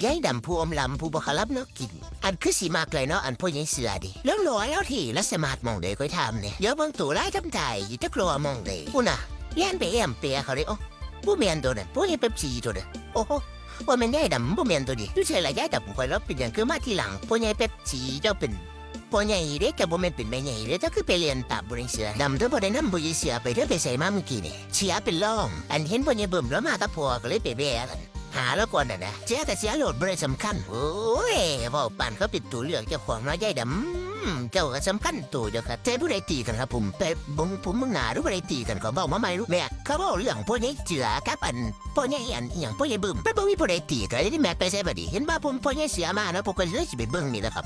ยายดำผู้อมลำผู้บกขลับเนาะกินอันคือสีมากเลยเนาะอันพ่อยังเสือดิแล้วรอยแล้วที่แล้วสมาร์ทมองเด็กก็ทำเนี่ยเดี๋ยวบางตัวไล่ทำใจจะกลัวมองเด็กกูน่ะแย่นไปแอมเปียเขาเลยโอ้ผู้เมียนตัวเนี่ยผู้ยังเป๊ปซี่ตัวเนี่ยโอ้โหว่ามันยายดำผู้เมียนตัวดิดูใช่ละยายดำคอยรับเป็นอย่างคือมาทีหลังผู้ยังเป๊ปซี่เจ้าเป็นพอใหญ่เด็กกับบ่แม่นเป็นแม่ใหญ่เด็กก็คือไปเรียนตามบริเสือดำเธอบ่ได้นำบ่ยีเสือไปเธอไปใส่มาเมื่อกี้นี่เสียเป็นร่องอันเห็นพ่อใหญ่เบิ่มแล้วมาตะพัวก็เลยไปแบกันหาแล้วก่อนนะเสียแต่เสียโหลดบ่ได้สำคัญโอ้ยเว้าปานเขาปิดตัวเลือกเจ้าของน้อยใหญ่ดำเจ้าก็สำคัญตัวเดียวครับแต่ผู้ใดตีกันครับผมแต่ผมมึงหนารู้ผู้ใดตีกันก็เว้ามาใหม่รู้แม่เขาเว้าเรื่องพ่อใหญ่เสือกับอันพ่อใหญ่อันอีหยังพ่อใหญ่เบิ่มไปบ่มีผู้ใดตีกันได้แม่ไปใส่บ่ดีเห็นว่าผมพ่อใหญ่เสือมาแล้วผมก็เลยสิไปเบิ่งนี่แหละครับ